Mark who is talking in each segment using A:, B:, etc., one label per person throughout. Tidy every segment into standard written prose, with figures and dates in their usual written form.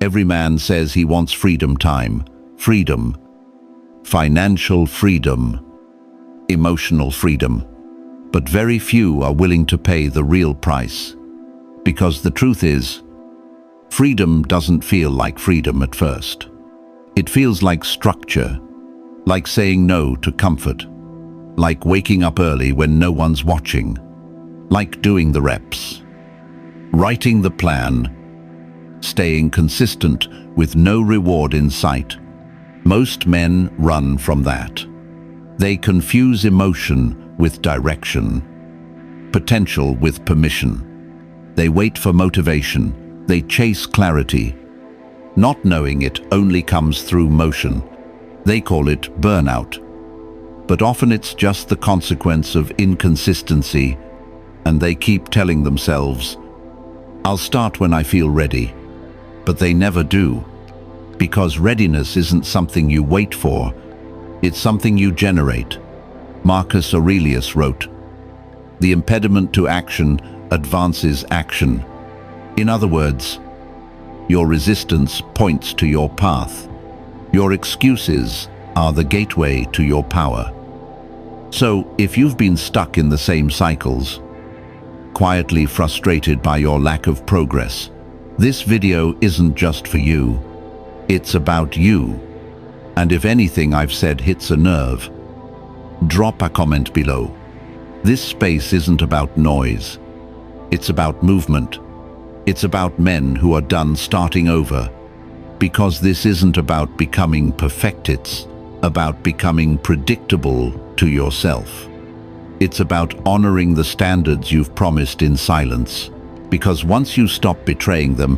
A: Every man says he wants freedom time, freedom, financial freedom, emotional freedom. But very few are willing to pay the real price. Because the truth is, freedom doesn't feel like freedom at first. It feels like structure, like saying no to comfort, like waking up early when no one's watching, like doing the reps, writing the plan, staying consistent with no reward in sight. Most men run from that. They confuse emotion with direction, potential with permission. They wait for motivation. They chase clarity. Not knowing it only comes through motion. They call it burnout. But often it's just the consequence of inconsistency, and they keep telling themselves, "I'll start when I feel ready." But they never do, because readiness isn't something you wait for, it's something you generate. Marcus Aurelius wrote, "The impediment to action advances action." In other words, your resistance points to your path. Your excuses are the gateway to your power. So, if you've been stuck in the same cycles, quietly frustrated by your lack of progress, this video isn't just for you. It's about you. And if anything I've said hits a nerve, drop a comment below. This space isn't about noise. It's about movement. It's about men who are done starting over. Because this isn't about becoming perfect, it's about becoming predictable to yourself. It's about honoring the standards you've promised in silence. Because once you stop betraying them,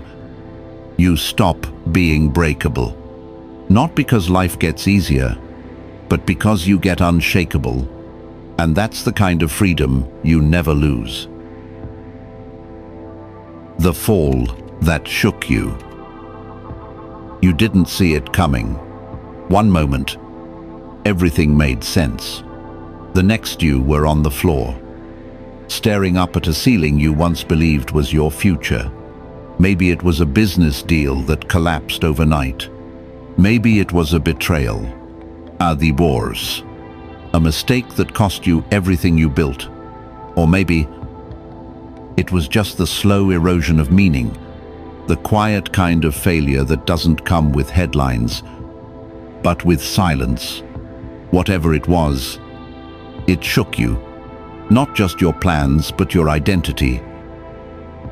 A: you stop being breakable. Not because life gets easier, but because you get unshakable. And that's the kind of freedom you never lose. The fall that shook you. You didn't see it coming. One moment, everything made sense. The next you were on the floor, staring up at a ceiling you once believed was your future. Maybe it was a business deal that collapsed overnight. Maybe it was a betrayal, a divorce, a mistake that cost you everything you built. Or maybe it was just the slow erosion of meaning, the quiet kind of failure that doesn't come with headlines, but with silence. Whatever it was, it shook you. Not just your plans, but your identity.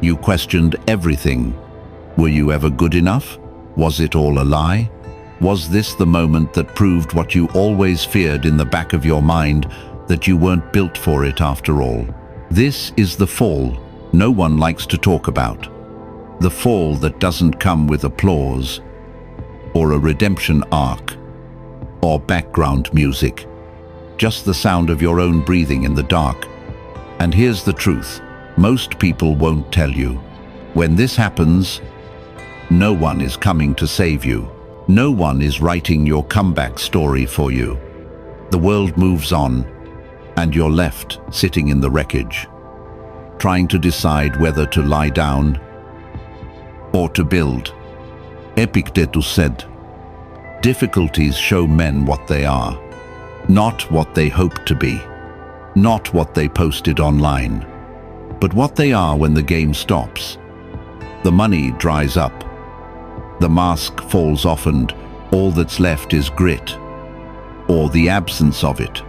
A: You questioned everything. Were you ever good enough? Was it all a lie? Was this the moment that proved what you always feared in the back of your mind, that you weren't built for it after all? This is the fall no one likes to talk about. The fall that doesn't come with applause, or a redemption arc, or background music. Just the sound of your own breathing in the dark. And here's the truth. Most people won't tell you. When this happens, no one is coming to save you. No one is writing your comeback story for you. The world moves on, and you're left sitting in the wreckage, trying to decide whether to lie down or to build. Epictetus said, "Difficulties show men what they are, not what they hope to be, not what they posted online, but what they are when the game stops. The money dries up, the mask falls off, and all that's left is grit, or the absence of it."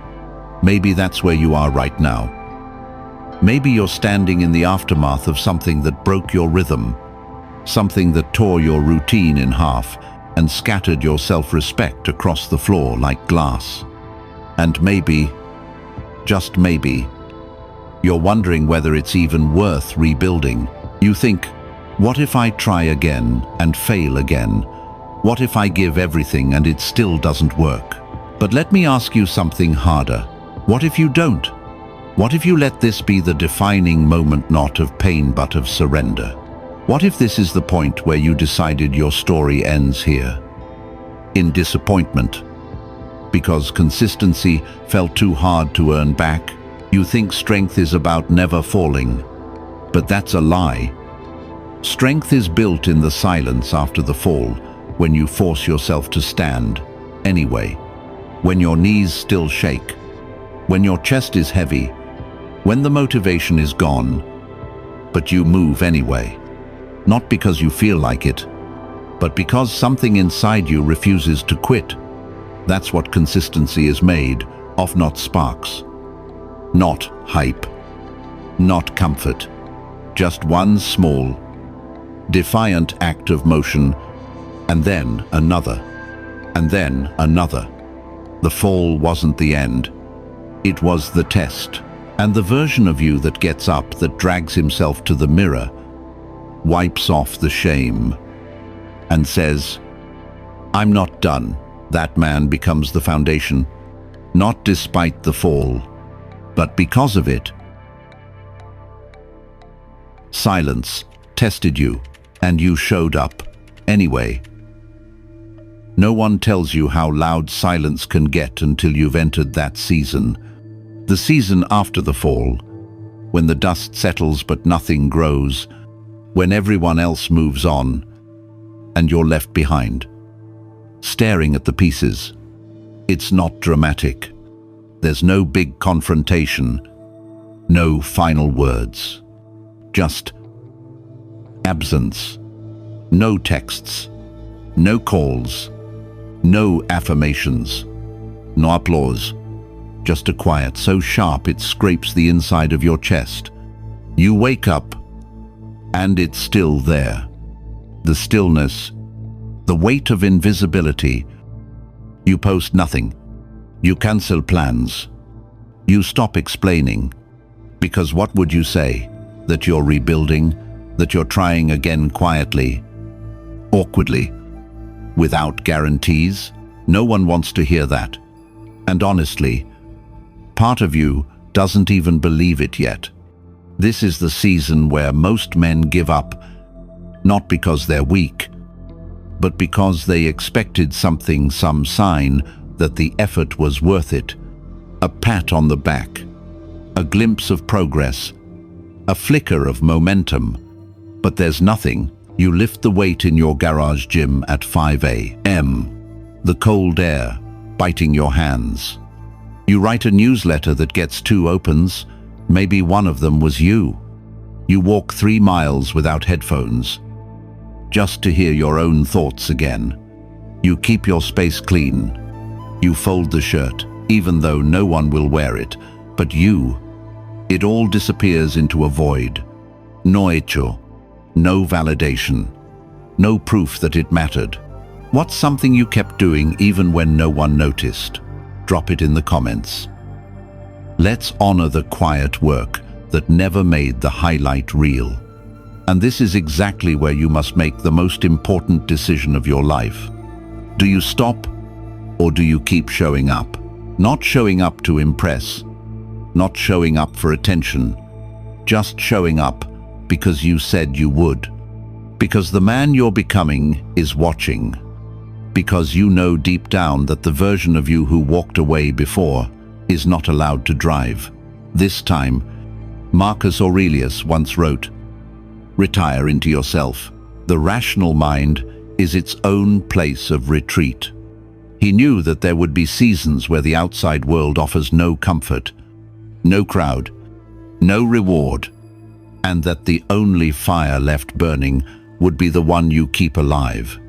A: Maybe that's where you are right now. Maybe you're standing in the aftermath of something that broke your rhythm, something that tore your routine in half and scattered your self-respect across the floor like glass. And maybe, just maybe, you're wondering whether it's even worth rebuilding. You think, what if I try again and fail again? What if I give everything and it still doesn't work? But let me ask you something harder. What if you don't? What if you let this be the defining moment, not of pain but of surrender? What if this is the point where you decided your story ends here? In disappointment? Because consistency felt too hard to earn back? You think strength is about never falling, but that's a lie. Strength is built in the silence after the fall, when you force yourself to stand anyway, when your knees still shake, when your chest is heavy, when the motivation is gone, but you move anyway. Not because you feel like it, but because something inside you refuses to quit. That's what consistency is made of, not sparks, not hype, not comfort. Just one small, defiant act of motion, and then another, and then another. The fall wasn't the end. It was the test. And the version of you that gets up, that drags himself to the mirror, wipes off the shame, and says, "I'm not done." That man becomes the foundation, not despite the fall, but because of it. Silence tested you, and you showed up anyway. No one tells you how loud silence can get until you've entered that season. The season after the fall, when the dust settles but nothing grows, when everyone else moves on, and you're left behind, staring at the pieces. It's not dramatic. There's no big confrontation, no final words. Just absence. No texts, no calls, no affirmations, no applause. Just a quiet so sharp it scrapes the inside of your chest. You wake up, and it's still there. The stillness, the weight of invisibility. You post nothing. You cancel plans. You stop explaining. Because what would you say? That you're rebuilding? That you're trying again quietly? Awkwardly? Without guarantees? No one wants to hear that. And honestly, part of you doesn't even believe it yet. This is the season where most men give up, not because they're weak, but because they expected something, some sign that the effort was worth it. A pat on the back, a glimpse of progress, a flicker of momentum. But there's nothing. You lift the weight in your garage gym at 5 a.m., the cold air biting your hands. You write a newsletter that gets 2 opens. Maybe one of them was you. You walk 3 miles without headphones, just to hear your own thoughts again. You keep your space clean. You fold the shirt, even though no one will wear it. But you, it all disappears into a void. No hecho, no validation, no proof that it mattered. What's something you kept doing even when no one noticed? Drop it in the comments. Let's honor the quiet work that never made the highlight reel. And this is exactly where you must make the most important decision of your life. Do you stop, or do you keep showing up? Not showing up to impress, not showing up for attention, just showing up because you said you would. Because the man you're becoming is watching. Because you know deep down that the version of you who walked away before is not allowed to drive. This time, Marcus Aurelius once wrote, "Retire into yourself. The rational mind is its own place of retreat." He knew that there would be seasons where the outside world offers no comfort, no crowd, no reward, and that the only fire left burning would be the one you keep alive.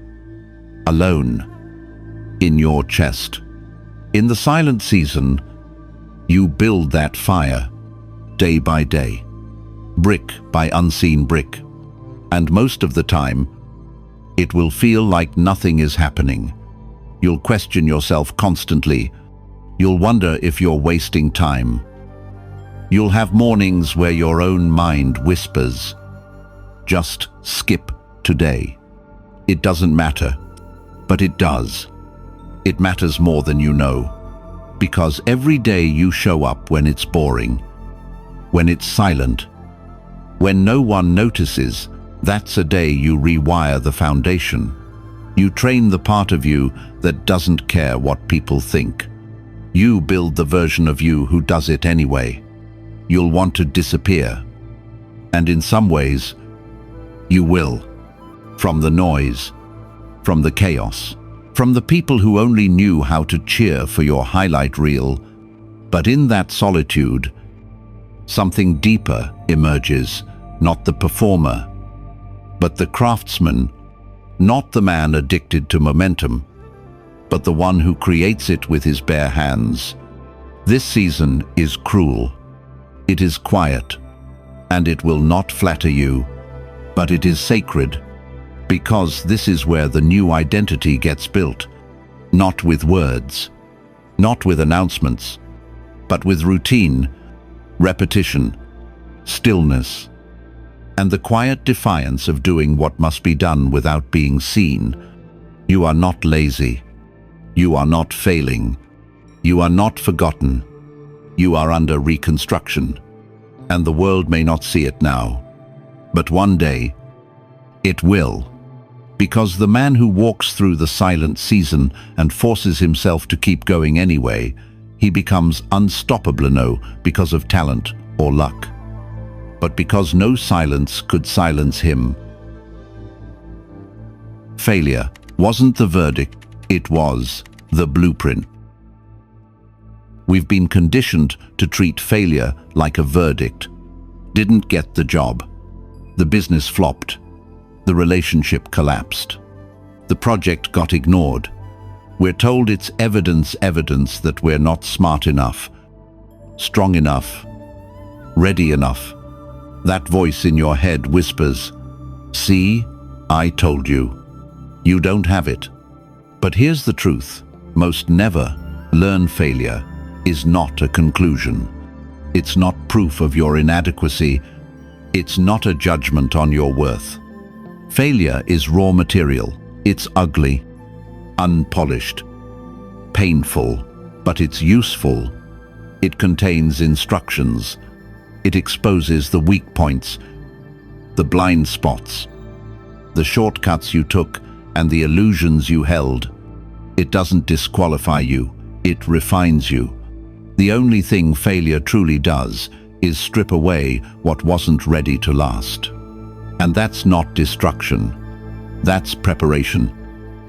A: Alone, in your chest. In the silent season, you build that fire, day by day, brick by unseen brick. And most of the time, it will feel like nothing is happening. You'll question yourself constantly. You'll wonder if you're wasting time. You'll have mornings where your own mind whispers, "Just skip today." It doesn't matter, but it does. It matters more than you know. Because every day you show up when it's boring, when it's silent, when no one notices, that's a day you rewire the foundation. You train the part of you that doesn't care what people think. You build the version of you who does it anyway. You'll want to disappear. And in some ways, You will. From the noise, from the chaos, from the people who only knew how to cheer for your highlight reel. But in that solitude, something deeper emerges, not the performer, but the craftsman, not the man addicted to momentum, but the one who creates it with his bare hands. This season is cruel. It is quiet, and it will not flatter you, but it is sacred, because this is where the new identity gets built, not with words, not with announcements, but with routine, repetition, stillness, and the quiet defiance of doing what must be done without being seen. You are not lazy. You are not failing. You are not forgotten. You are under reconstruction, and the world may not see it now, but one day it will. Because the man who walks through the silent season and forces himself to keep going anyway, he becomes unstoppable, no because of talent or luck, but because no silence could silence him. Failure wasn't the verdict, it was the blueprint. We've been conditioned to treat failure like a verdict. Didn't get the job. The business flopped. The relationship collapsed. The project got ignored. We're told it's evidence that we're not smart enough, strong enough, ready enough. That voice in your head whispers, "See, I told you. You don't have it." But here's the truth. Most never learn failure is not a conclusion. It's not proof of your inadequacy. It's not a judgment on your worth. Failure is raw material. It's ugly, unpolished, painful, but it's useful. It contains instructions. It exposes the weak points, the blind spots, the shortcuts you took, and the illusions you held. It doesn't disqualify you. It refines you. The only thing failure truly does is strip away what wasn't ready to last. And that's not destruction. That's preparation.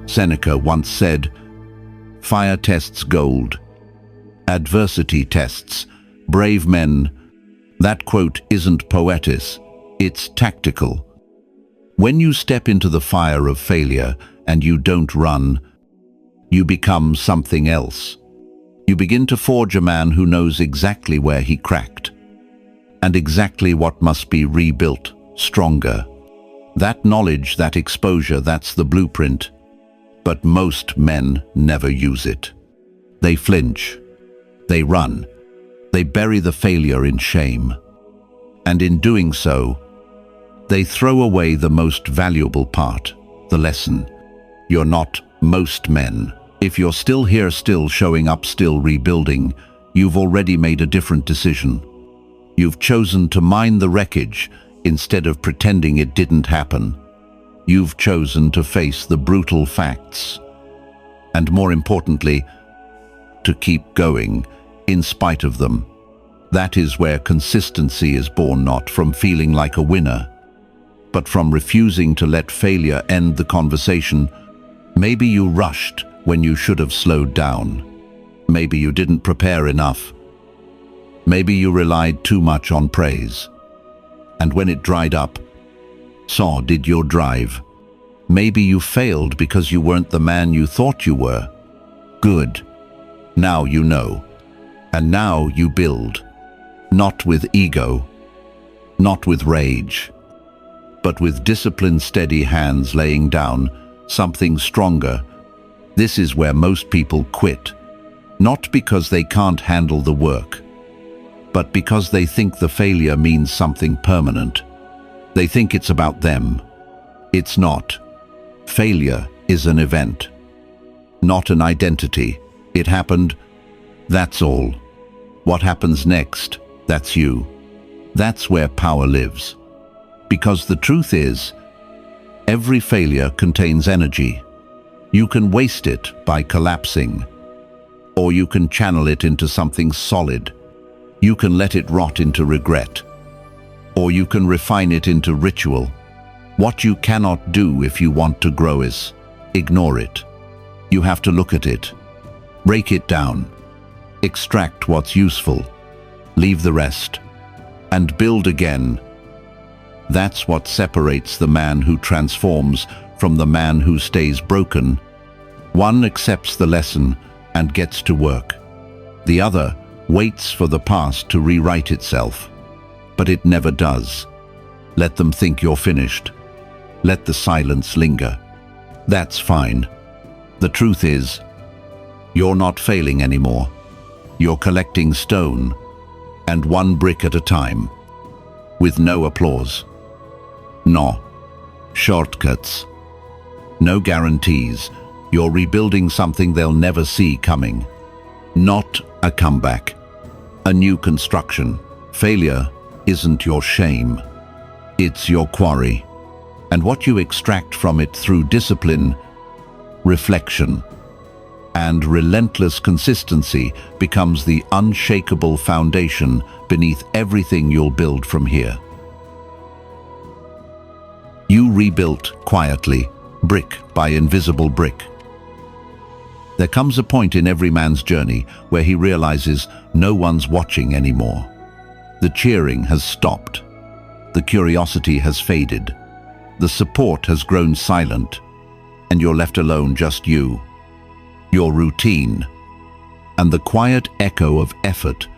A: Seneca once said, "Fire tests gold. Adversity tests brave men." That quote isn't poetic, it's tactical. When you step into the fire of failure and you don't run, you become something else. You begin to forge a man who knows exactly where he cracked and exactly what must be rebuilt stronger. That knowledge, that exposure, that's the blueprint. But most men never use it. They flinch. They run. They bury the failure in shame. And in doing so, they throw away the most valuable part, the lesson. You're not most men. If you're still here, still showing up, still rebuilding, you've already made a different decision. You've chosen to mine the wreckage instead of pretending it didn't happen. You've chosen to face the brutal facts. And more importantly, to keep going in spite of them. That is where consistency is born, not from feeling like a winner, but from refusing to let failure end the conversation. Maybe you rushed when you should have slowed down. Maybe you didn't prepare enough. Maybe you relied too much on praise. And when it dried up, so did your drive. Maybe you failed because you weren't the man you thought you were. Good. Now you know. And now you build. Not with ego, not with rage, but with disciplined, steady hands laying down something stronger. This is where most people quit. Not because they can't handle the work, but because they think the failure means something permanent. They think it's about them. It's not. Failure is an event, not an identity. It happened, that's all. What happens next, that's you. That's where power lives. Because the truth is, every failure contains energy. You can waste it by collapsing, or you can channel it into something solid. You can let it rot into regret, or you can refine it into ritual. What you cannot do if you want to grow is ignore it. You have to look at it, break it down, extract what's useful, leave the rest, and build again. That's what separates the man who transforms from the man who stays broken. One accepts the lesson and gets to work. The other waits for the past to rewrite itself. But it never does. Let them think you're finished. Let the silence linger. That's fine. The truth is, you're not failing anymore. You're collecting stone, and one brick at a time, with no applause. No shortcuts. No guarantees. You're rebuilding something they'll never see coming. Not a comeback. A new construction. Failure isn't your shame. It's your quarry. And what you extract from it through discipline, reflection, and relentless consistency becomes the unshakable foundation beneath everything you'll build from here. You rebuilt quietly, brick by invisible brick. There comes a point in every man's journey where he realizes no one's watching anymore. The cheering has stopped. The curiosity has faded. The support has grown silent, and you're left alone, just you, your routine, and the quiet echo of effort.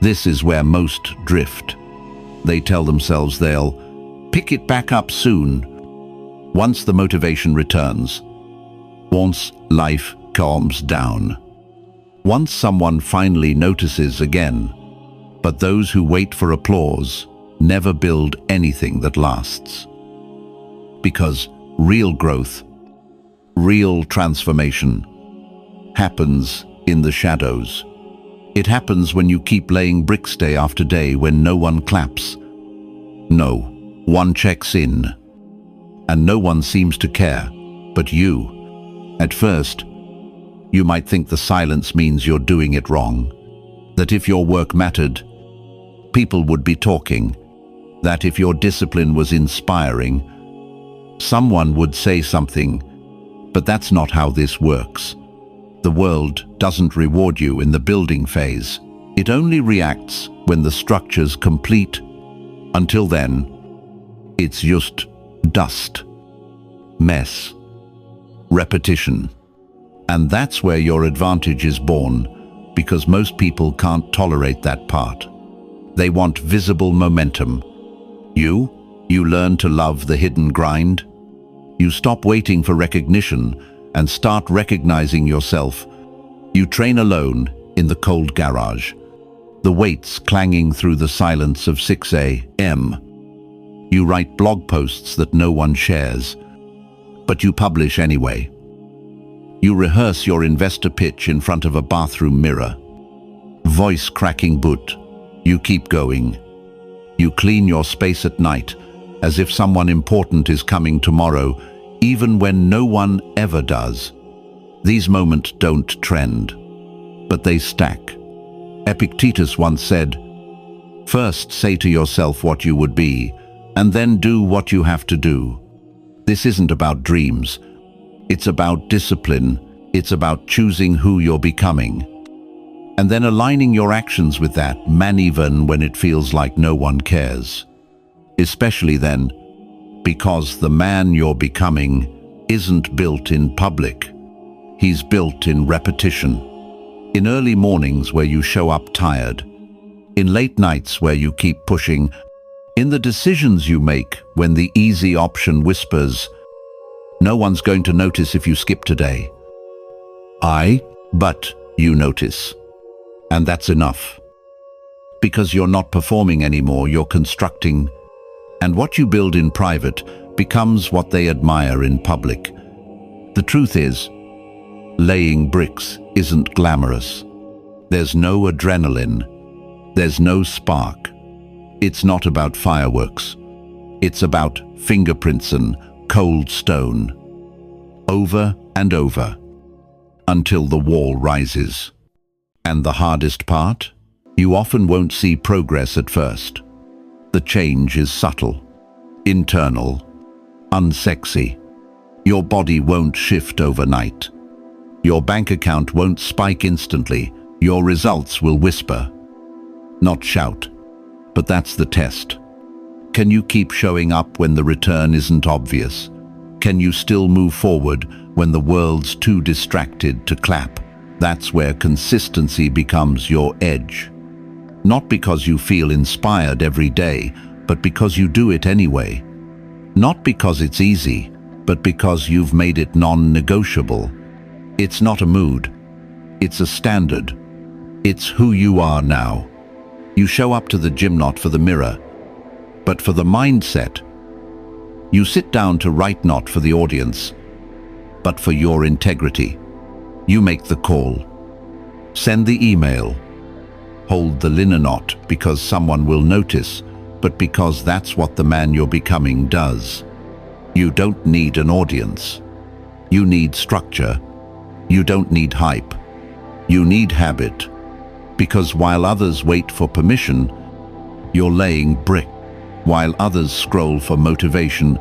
A: This is where most drift. They tell themselves they'll pick it back up soon, once the motivation returns, once life calms down, once someone finally notices again. But those who wait for applause never build anything that lasts. Because real growth, real transformation, happens in the shadows. It happens when you keep laying bricks day after day, when no one claps. No one checks in, and no one seems to care, but you. At first, you might think the silence means you're doing it wrong, that if your work mattered, people would be talking, that if your discipline was inspiring, someone would say something. But that's not how this works. The world doesn't reward you in the building phase. It only reacts when the structure's complete. Until then, it's just dust, mess, repetition. And that's where your advantage is born, because most people can't tolerate that part. They want visible momentum. You learn to love the hidden grind. You stop waiting for recognition and start recognizing yourself. You train alone in the cold garage, the weights clanging through the silence of 6 a.m. You write blog posts that no one shares, but you publish anyway. You rehearse your investor pitch in front of a bathroom mirror. Voice cracking but you keep going. You clean your space at night, as if someone important is coming tomorrow, even when no one ever does. These moments don't trend, but they stack. Epictetus once said, "First say to yourself what you would be, and then do what you have to do." This isn't about dreams. It's about discipline. It's about choosing who you're becoming, and then aligning your actions with that, man, even when it feels like no one cares. Especially then, because the man you're becoming isn't built in public. He's built in repetition. In early mornings where you show up tired. In late nights where you keep pushing. In the decisions you make when the easy option whispers, "No one's going to notice if you skip today." But you notice. And that's enough. Because you're not performing anymore, you're constructing. And what you build in private becomes what they admire in public. The truth is, laying bricks isn't glamorous. There's no adrenaline. There's no spark. It's not about fireworks. It's about fingerprints and cold stone. Over and over, until the wall rises. And the hardest part? You often won't see progress at first. The change is subtle, internal, unsexy. Your body won't shift overnight. Your bank account won't spike instantly. Your results will whisper, not shout. But that's the test. Can you keep showing up when the return isn't obvious? Can you still move forward when the world's too distracted to clap? That's where consistency becomes your edge. Not because you feel inspired every day, but because you do it anyway. Not because it's easy, but because you've made it non-negotiable. It's not a mood. It's a standard. It's who you are now. You show up to the gym not for the mirror, but for the mindset. You sit down to write not for the audience, but for your integrity. You make the call. Send the email. Hold the linen knot because someone will notice, but because that's what the man you're becoming does. You don't need an audience. You need structure. You don't need hype. You need habit. Because while others wait for permission, you're laying brick. While others scroll for motivation,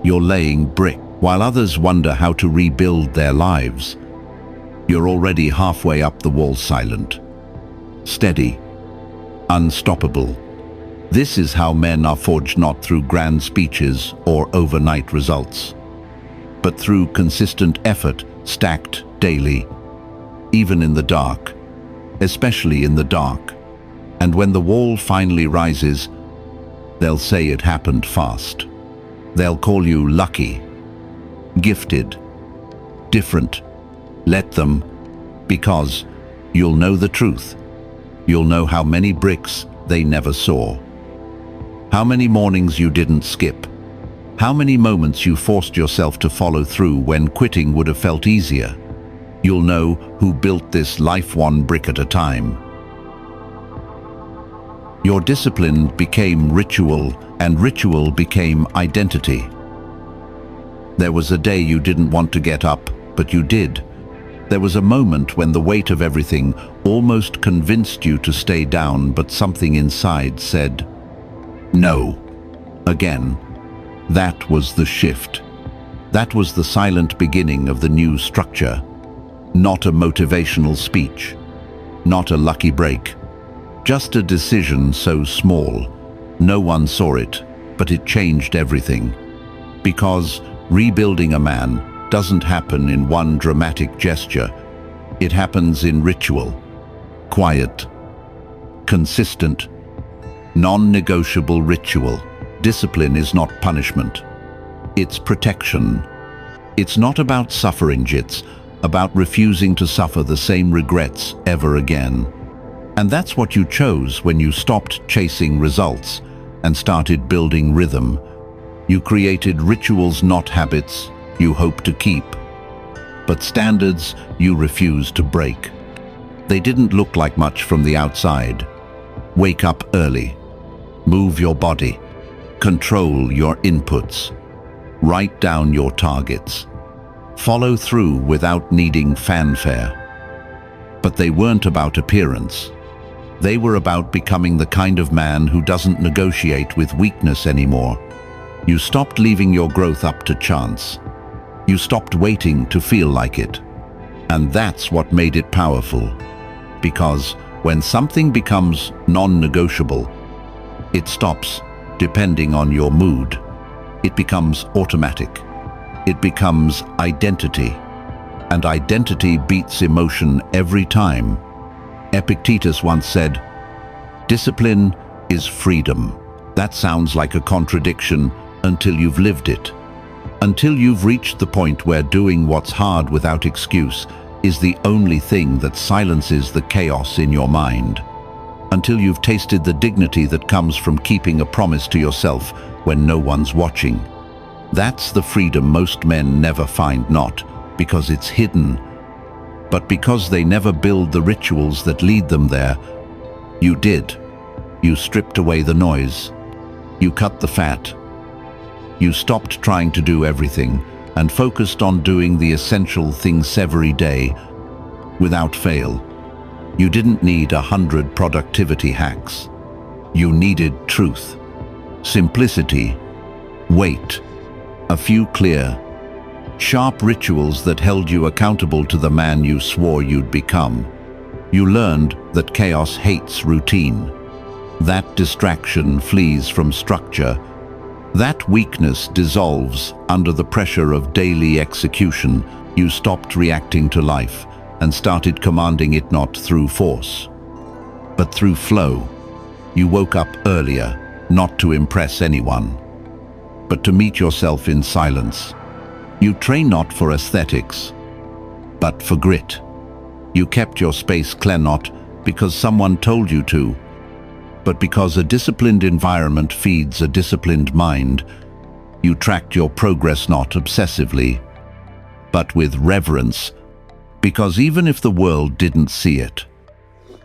A: you're laying brick. While others wonder how to rebuild their lives, you're already halfway up the wall, silent, steady, unstoppable. This is how men are forged, not through grand speeches or overnight results, but through consistent effort stacked daily, even in the dark, especially in the dark. And when the wall finally rises, they'll say it happened fast. They'll call you lucky, gifted, different. Let them, because you'll know the truth. You'll know how many bricks they never saw. How many mornings you didn't skip. How many moments you forced yourself to follow through when quitting would have felt easier. You'll know who built this life one brick at a time. Your discipline became ritual, and ritual became identity. There was a day you didn't want to get up, but you did. There was a moment when the weight of everything almost convinced you to stay down, but something inside said, no. Again. That was the shift. That was the silent beginning of the new structure. Not a motivational speech. Not a lucky break. Just a decision so small. No one saw it, but it changed everything. Because rebuilding a man doesn't happen in one dramatic gesture. It happens in ritual. Quiet. Consistent. Non-negotiable ritual. Discipline is not punishment. It's protection. It's not about suffering, it's about refusing to suffer the same regrets ever again. And that's what you chose when you stopped chasing results and started building rhythm. You created rituals, not habits you hope to keep, but standards you refuse to break. They didn't look like much from the outside. Wake up early. Move your body. Control your inputs. Write down your targets. Follow through without needing fanfare. But they weren't about appearance. They were about becoming the kind of man who doesn't negotiate with weakness anymore. You stopped leaving your growth up to chance. You stopped waiting to feel like it. And that's what made it powerful. Because when something becomes non-negotiable, it stops depending on your mood. It becomes automatic. It becomes identity. And identity beats emotion every time. Epictetus once said, "Discipline is freedom." That sounds like a contradiction until you've lived it. Until you've reached the point where doing what's hard without excuse is the only thing that silences the chaos in your mind. Until you've tasted the dignity that comes from keeping a promise to yourself when no one's watching. That's the freedom most men never find, not because it's hidden, but because they never build the rituals that lead them there. You did. You stripped away the noise. You cut the fat. You stopped trying to do everything and focused on doing the essential things every day without fail. You didn't need 100 productivity hacks. You needed truth, simplicity, weight, A few clear, sharp rituals that held you accountable to the man you swore you'd become. You learned that chaos hates routine. That distraction flees from structure. That weakness dissolves under the pressure of daily execution. You stopped reacting to life and started commanding it not through force, but through flow. You woke up earlier, not to impress anyone, but to meet yourself in silence. You train not for aesthetics, but for grit. You kept your space clear not because someone told you to, but because a disciplined environment feeds a disciplined mind. You tracked your progress not obsessively, but with reverence, because even if the world didn't see it,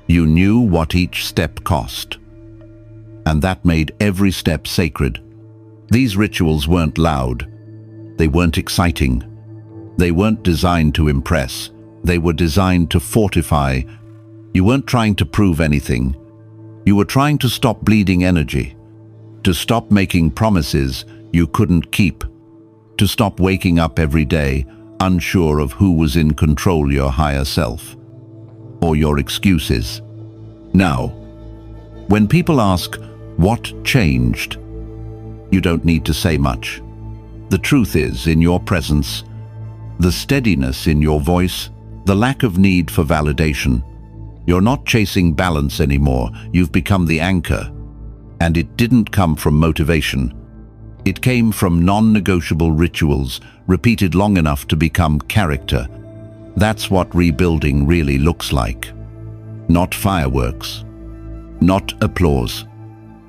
A: you knew what each step cost. And that made every step sacred. These rituals weren't loud. They weren't exciting. They weren't designed to impress. They were designed to fortify. You weren't trying to prove anything. You were trying to stop bleeding energy, to stop making promises you couldn't keep, to stop waking up every day unsure of who was in control, your higher self or your excuses. Now, when people ask, what changed? You don't need to say much. The truth is in your presence, the steadiness in your voice, the lack of need for validation. You're not chasing balance anymore. You've become the anchor. And it didn't come from motivation. It came from non-negotiable rituals repeated long enough to become character. That's what rebuilding really looks like. Not fireworks, not applause.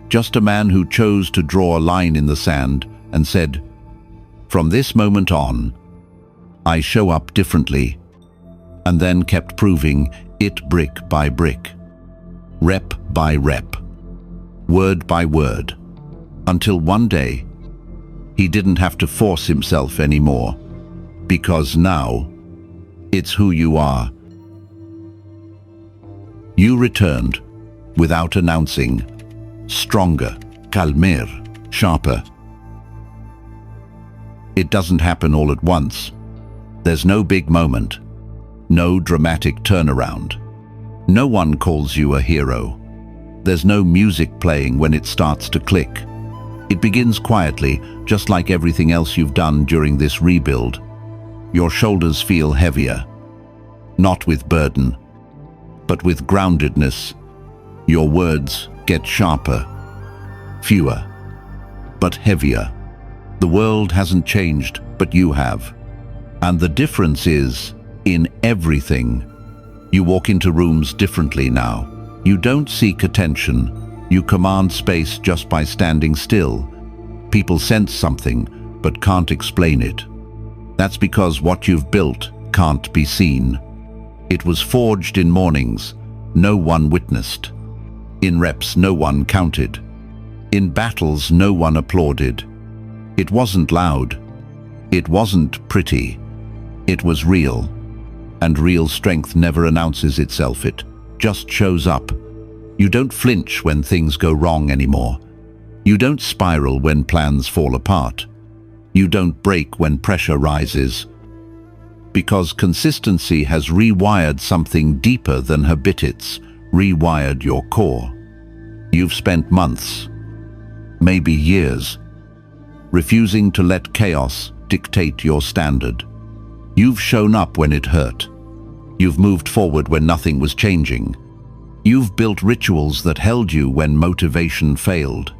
A: Just a man who chose to draw a line in the sand and said, from this moment on, I show up differently, and then kept proving it brick by brick, rep by rep, word by word, until one day, he didn't have to force himself anymore, because now, it's who you are. You returned, without announcing, stronger, calmer, sharper. It doesn't happen all at once. There's no big moment, no dramatic turnaround. No one calls you a hero. There's no music playing when it starts to click. It begins quietly, just like everything else you've done during this rebuild. Your shoulders feel heavier, not with burden, but with groundedness. Your words get sharper, fewer, but heavier. The world hasn't changed, but you have. And the difference is in everything. You walk into rooms differently now. You don't seek attention. You command space just by standing still. People sense something, but can't explain it. That's because what you've built can't be seen. It was forged in mornings. No one witnessed. In reps, no one counted. In battles, no one applauded. It wasn't loud. It wasn't pretty. It was real. And real strength never announces itself. It just shows up. You don't flinch when things go wrong anymore. You don't spiral when plans fall apart. You don't break when pressure rises. Because consistency has rewired something deeper than habits, rewired your core. You've spent months, maybe years, refusing to let chaos dictate your standard. You've shown up when it hurt. You've moved forward when nothing was changing. You've built rituals that held you when motivation failed.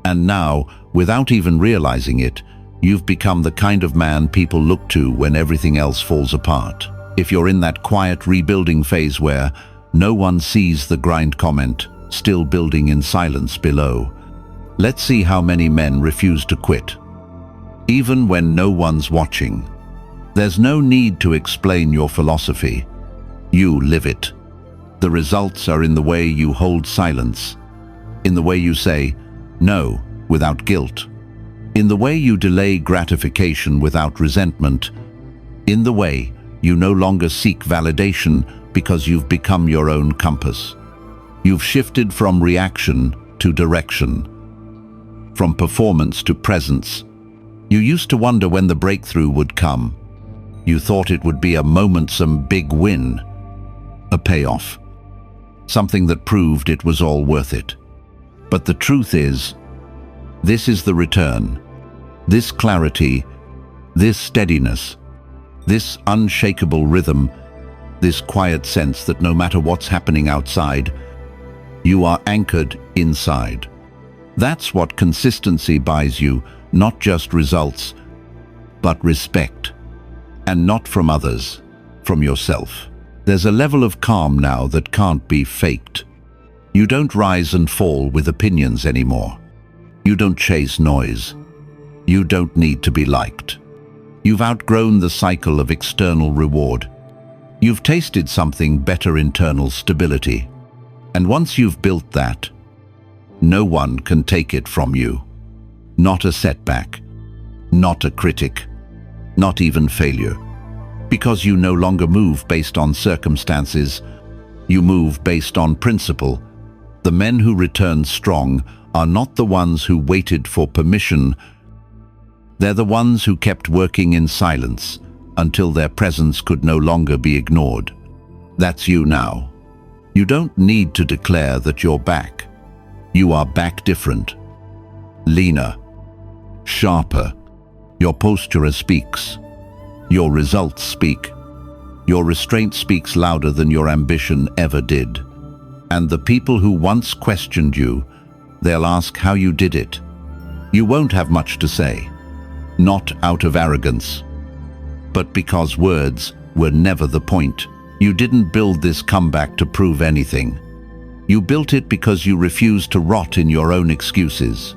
A: And now, without even realizing it, you've become the kind of man people look to when everything else falls apart. If you're in that quiet rebuilding phase where no one sees the grind comment, still building in silence below, let's see how many men refuse to quit. Even when no one's watching. There's no need to explain your philosophy. You live it. The results are in the way you hold silence, in the way you say no without guilt, in the way you delay gratification without resentment, in the way you no longer seek validation because you've become your own compass. You've shifted from reaction to direction, from performance to presence, You used to wonder when the breakthrough would come. You thought it would be a moment, some big win, a payoff, something that proved it was all worth it. But the truth is, this is the return. This clarity, this steadiness, this unshakable rhythm, this quiet sense that no matter what's happening outside, you are anchored inside. That's what consistency buys you, not just results, but respect. And not from others, from yourself. There's a level of calm now that can't be faked. You don't rise and fall with opinions anymore. You don't chase noise. You don't need to be liked. You've outgrown the cycle of external reward. You've tasted something better, internal stability. And once you've built that, no one can take it from you. Not a setback, not a critic, not even failure. Because you no longer move based on circumstances, you move based on principle. The men who return strong are not the ones who waited for permission. They're the ones who kept working in silence until their presence could no longer be ignored. That's you now. You don't need to declare that you're back. You are back different, leaner, sharper. Your posture speaks. Your results speak. Your restraint speaks louder than your ambition ever did. And the people who once questioned you, they'll ask how you did it. You won't have much to say. Not out of arrogance, but because words were never the point. You didn't build this comeback to prove anything. You built it because you refused to rot in your own excuses.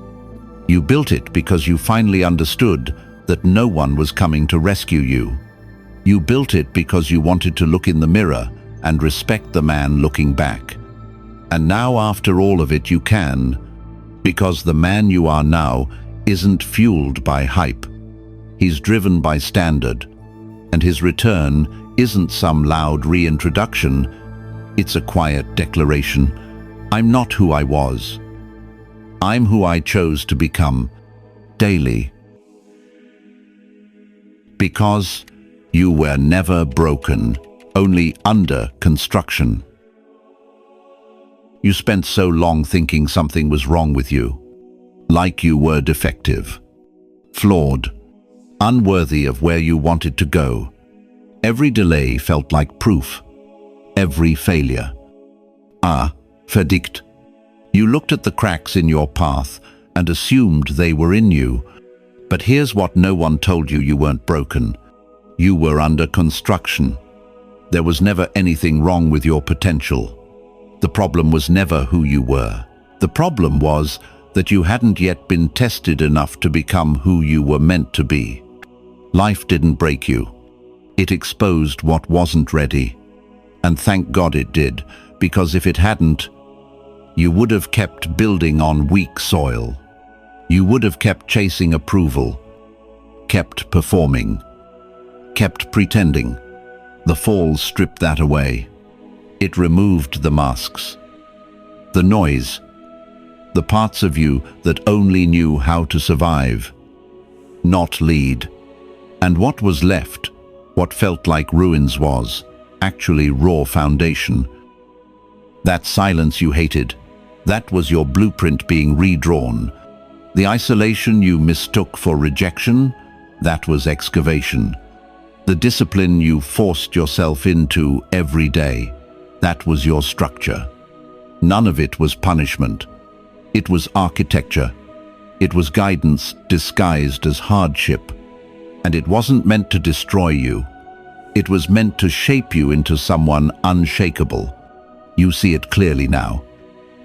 A: You built it because you finally understood that no one was coming to rescue you. You built it because you wanted to look in the mirror and respect the man looking back. And now, after all of it, you can, because the man you are now isn't fueled by hype. He's driven by standard, and his return isn't some loud reintroduction. It's a quiet declaration. I'm not who I was. I'm who I chose to become, daily. Because you were never broken, only under construction. You spent so long thinking something was wrong with you, like you were defective, flawed, unworthy of where you wanted to go. Every delay felt like proof, every failure. Verdict. You looked at the cracks in your path and assumed they were in you. But here's what no one told you: you weren't broken. You were under construction. There was never anything wrong with your potential. The problem was never who you were. The problem was that you hadn't yet been tested enough to become who you were meant to be. Life didn't break you. It exposed what wasn't ready. And thank God it did, because if it hadn't, you would have kept building on weak soil. You would have kept chasing approval, kept performing, kept pretending. The fall stripped that away. It removed the masks, the noise, the parts of you that only knew how to survive, not lead. And what was left, what felt like ruins, was actually raw foundation. That silence you hated, that was your blueprint being redrawn. The isolation you mistook for rejection, that was excavation. The discipline you forced yourself into every day, that was your structure. None of it was punishment. It was architecture. It was guidance disguised as hardship. And it wasn't meant to destroy you. It was meant to shape you into someone unshakable. You see it clearly now.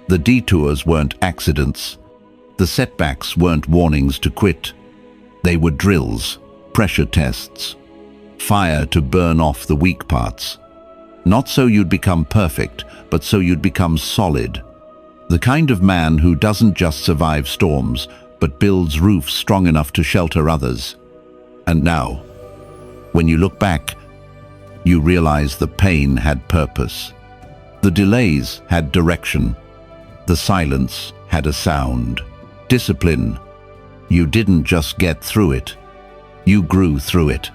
A: The detours weren't accidents. The setbacks weren't warnings to quit. They were drills, pressure tests, fire to burn off the weak parts. Not so you'd become perfect, but so you'd become solid. The kind of man who doesn't just survive storms, but builds roofs strong enough to shelter others. And now, when you look back, you realize the pain had purpose. The delays had direction. The silence had a sound. Discipline. You didn't just get through it. You grew through it.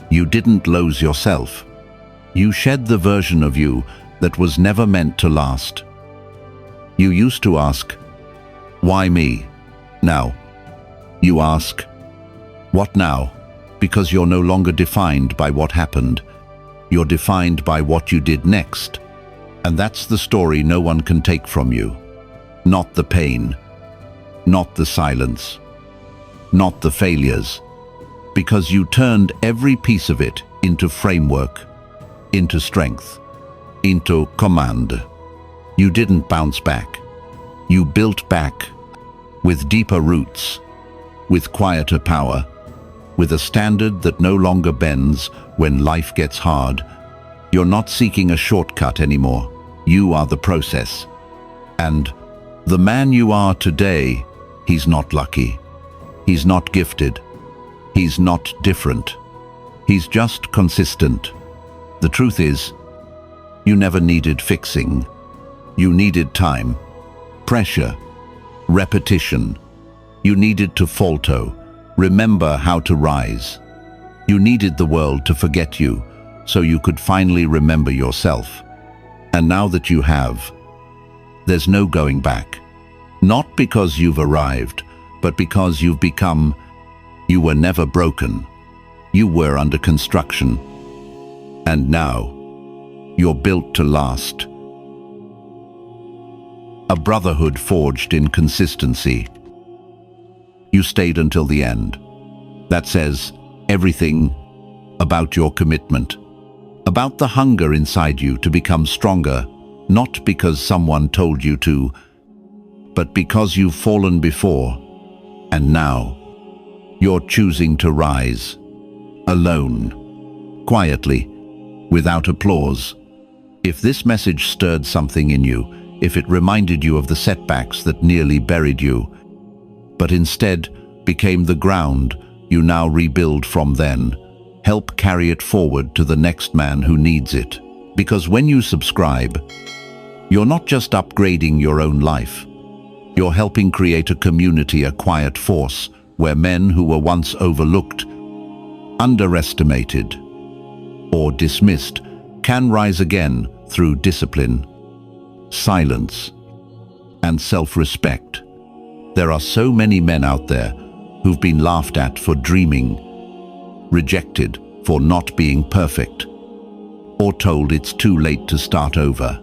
A: You didn't lose yourself. You shed the version of you that was never meant to last. You used to ask, "Why me?" Now, you ask, "What now?" Because you're no longer defined by what happened. You're defined by what you did next. And that's the story no one can take from you. Not the pain, not the silence, not the failures. Because you turned every piece of it into framework, into strength, into command. You didn't bounce back. You built back with deeper roots, with quieter power, with a standard that no longer bends when life gets hard. You're not seeking a shortcut anymore. You are the process. And the man you are today, he's not lucky. He's not gifted. He's not different. He's just consistent. The truth is, you never needed fixing. You needed time, pressure, repetition. You needed to falter, remember how to rise. You needed the world to forget you, so you could finally remember yourself. And now that you have, there's no going back. Not because you've arrived, but because you've become. You were never broken. You were under construction. And now, you're built to last. A brotherhood forged in consistency. You stayed until the end. That says everything about your commitment, about the hunger inside you to become stronger, not because someone told you to, but because you've fallen before, and now you're choosing to rise, alone, quietly, without applause. If this message stirred something in you, if it reminded you of the setbacks that nearly buried you, but instead became the ground you now rebuild from, then help carry it forward to the next man who needs it. Because when you subscribe, you're not just upgrading your own life. You're helping create a community, a quiet force, where men who were once overlooked, underestimated, or dismissed can rise again through discipline, silence, and self-respect. There are so many men out there who've been laughed at for dreaming, rejected for not being perfect, or told it's too late to start over.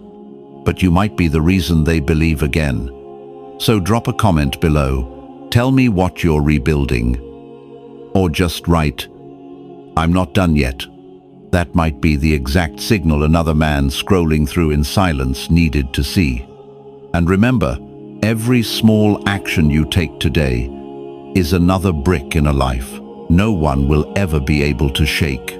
A: But you might be the reason they believe again. So drop a comment below. Tell me what you're rebuilding. Or just write, "I'm not done yet." That might be the exact signal another man scrolling through in silence needed to see. And remember, every small action you take today is another brick in a life no one will ever be able to shake.